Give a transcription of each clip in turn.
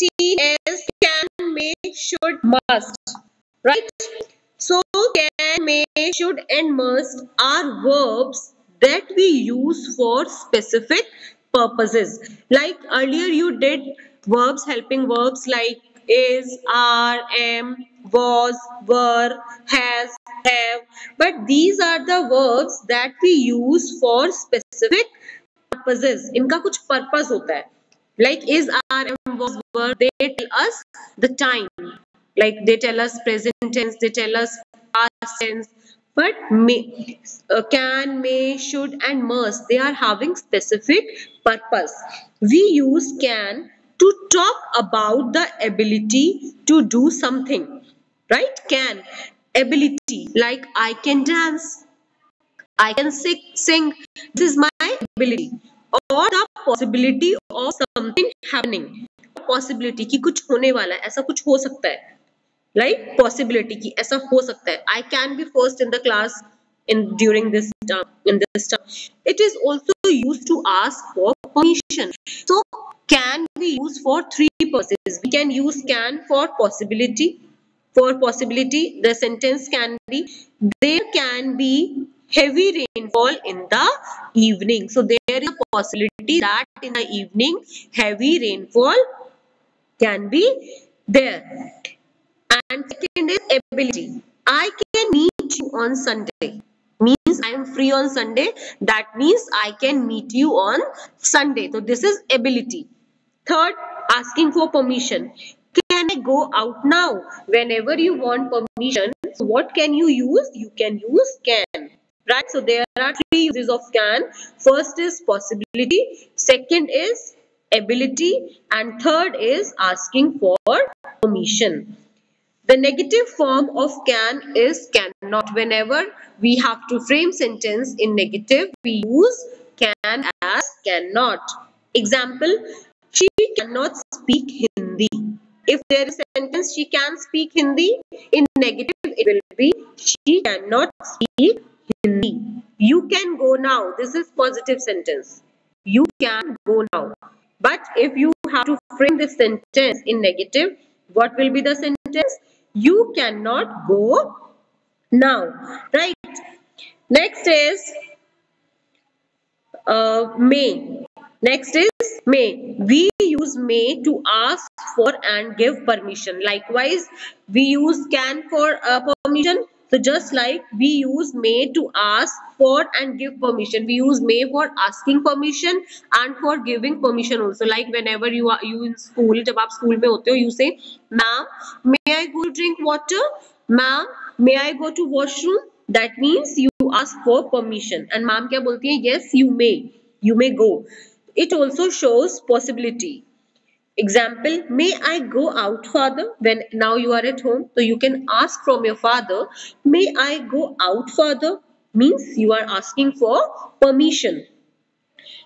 is can, may, should, must. Right? So can, may, should and must are verbs that we use for specific purposes. Like earlier you did verbs, helping verbs like is, are, am, was, were, has, have. But these are the verbs that we use for specific purposes. इनका कुछ purpose होता है. Like is, are, am, was, were, they tell us the time. Like they tell us present tense, they tell us past tense. But may, can, may, should and must, they are having specific purpose. We use can to talk about the ability to do something. Right? Can. Ability. Like I can dance, I can sing. This is my ability. Or the possibility of something happening. Possibility कि कुछ होने वाला है, ऐसा कुछ हो सकता है. Right? Possibility कि ऐसा हो सकता है. I can be first in the class during this term. In this term, it is also used to ask for permission. So can we use for three purposes. We can use can for possibility. For possibility, the sentence can be there can be heavy rainfall in the evening. So there is a possibility that in the evening heavy rainfall can be there. And second is ability. I can meet you on Sunday. Means I am free on Sunday. That means I can meet you on Sunday. So this is ability. Third, asking for permission. Can I go out now? Whenever you want permission, so what can you use? You can use can. Right? So there are three uses of can. First is possibility. Second is ability. And third is asking for permission. The negative form of can is cannot. Whenever we have to frame sentence in negative, we use can as cannot. Example, she cannot speak Hindi. If there is a sentence she can speak Hindi, in negative it will be she cannot speak Hindi. You can go now. This is positive sentence. You can go now. But if you have to frame this sentence in negative, what will be the sentence? You cannot go now. Right? Next is may. Next is may. We use may to ask for and give permission. Likewise, we use can for permission. So just like we use may to ask for and give permission, we use may for asking permission and for giving permission also. Like whenever you in school, जब आप school में होते हो, you say, "Ma'am, may I go to drink water? Ma'am, may I go to washroom?" That means you ask for permission. And ma'am क्या बोलती है? Yes, you may go. It also shows possibility. Example, may I go out, father? When now you are at home, so you can ask from your father, may I go out, father? Means you are asking for permission.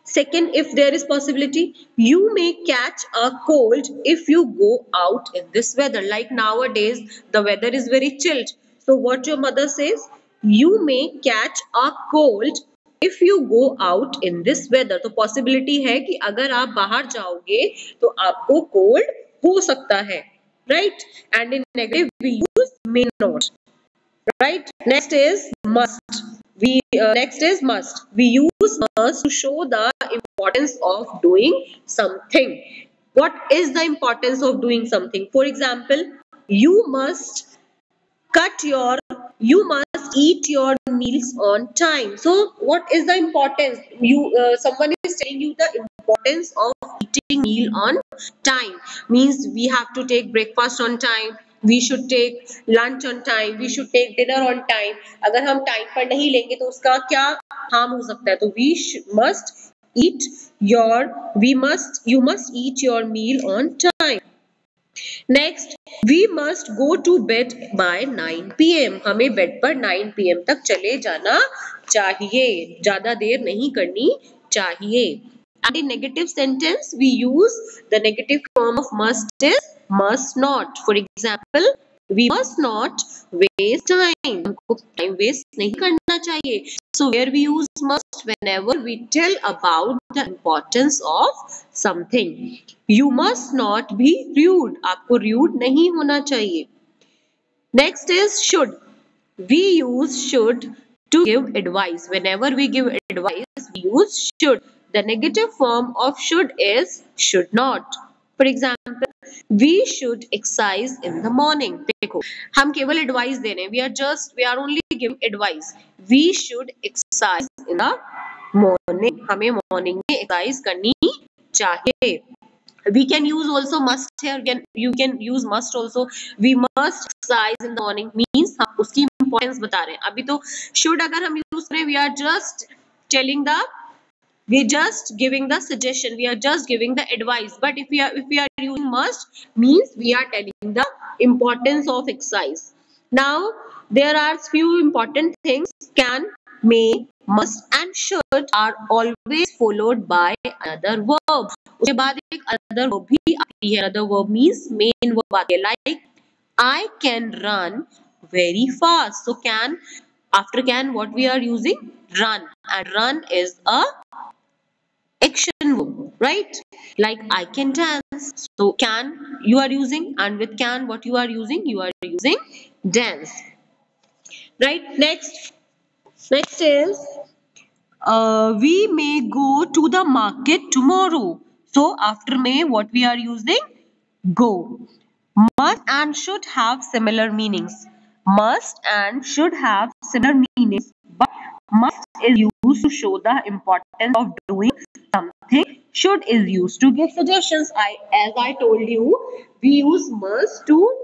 Second, if there is possibility, you may catch a cold if you go out in this weather. Like nowadays, the weather is very chilled. So what your mother says, you may catch a cold if you go out in this weather. तो possibility है कि अगर आप बाहर जाओगे तो आपको cold हो सकता है. Right? And in negative we use may not. Right? Next is must. Next is must. We use must to show the importance of doing something. What is the importance of doing something? For example, you must eat your meals on time. So what is the importance? Someone is telling you the importance of eating meal on time. Means we have to take breakfast on time, we should take lunch on time, we should take dinner on time. अगर हम time पर नहीं लेंगे तो उसका क्या harm हो सकता है? तो you must eat your meal on time. Next, we must go to bed by 9 PM. हमें बेड पर 9 PM तक चले जाना चाहिए. ज़्यादा देर नहीं करनी चाहिए. And in negative sentence, we use the negative form of must is must not. For example, We must not waste time. हमको time waste नहीं करना चाहिए. So where we use must whenever we tell about the importance of something. You must not be rude. आपको rude नहीं होना चाहिए. Next is should. We use should to give advice. Whenever we give advice, we use should. The negative form of should is should not. For example, we should exercise in the morning. देखो, हम केवल advice दे रहे हैं. We are only giving advice. We should exercise in the morning. हमें morning में exercise करनी चाहिए. We can use also must here. You can use must also. We must exercise in the morning means हम उसकी importance बता रहे हैं. अभी तो should अगर हम use करें, we are just telling the, we just giving the suggestion, we are just giving the advice. But if we are using must means we are telling the importance of exercise. Now there are few important things. Can, may, must and should are always followed by another verb. उसके बाद एक other verb भी आती है. Another verb means main verb आती है. Like I can run very fast. So can, after can what we are using? Run. And run is a action verb, right? Like I can dance. So can you are using, and with can what you are using? You are using dance. Right? Next is we may go to the market tomorrow. So after may what we are using? Go. Must and should have similar meanings. Must and should have similar meanings, but must is used to show the importance of doing something. Should is used to give suggestions. As I told you, we use must to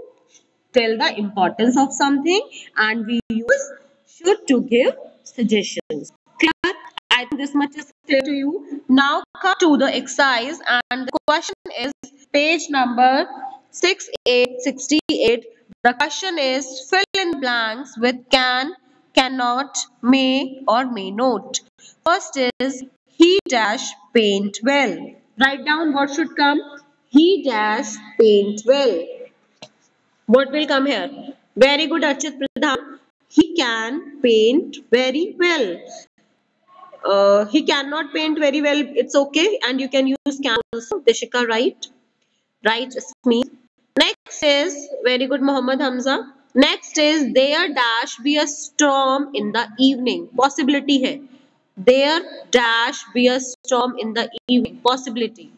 tell the importance of something, and we use should to give suggestions. Clear? I think this much is clear to you. Now come to the exercise, and the question is page number 6868. The question is fill in blanks with can, cannot, may or may not. First is he dash paint well. Write down what should come. He dash paint well. What will come here? Very good, Archit Pradhan. He can paint very well. He cannot paint very well. It's okay, and you can use can also. Deshika, right? Right, me. Next is very good, Muhammad Hamza. Next is there dash be a storm in the evening. Possibility hai. There dash be a storm in the evening. Possibility.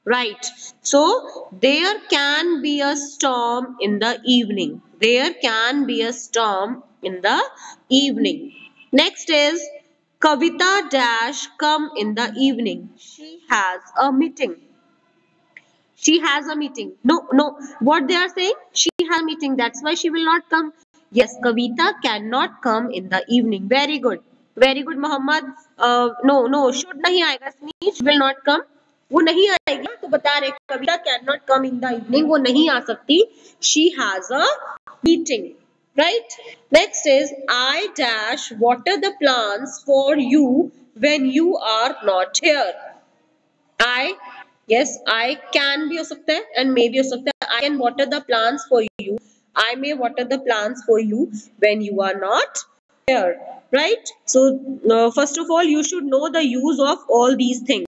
Right. So there can be a storm in the evening. There can be a storm in the evening. Next is Kavita dash come in the evening. She has a meeting. She has a meeting. No. What they are saying? She has a meeting. That's why she will not come. Yes, Kavita cannot come in the evening. Very good. Very good, Muhammad. No. Should नहीं आएगा. She will not come. वो नहीं आएगी तो बता रहे Kavita can not come in the evening. वो नहीं आ सकती. She has a meeting. Right. Next is I dash water the plants for you when you are not here. I, yes, I can भी हो सकता है and may भी हो सकता है. I can water the plants for you. I may water the plants for you when you are not here. Right? So first of all, you should know the use of all these things.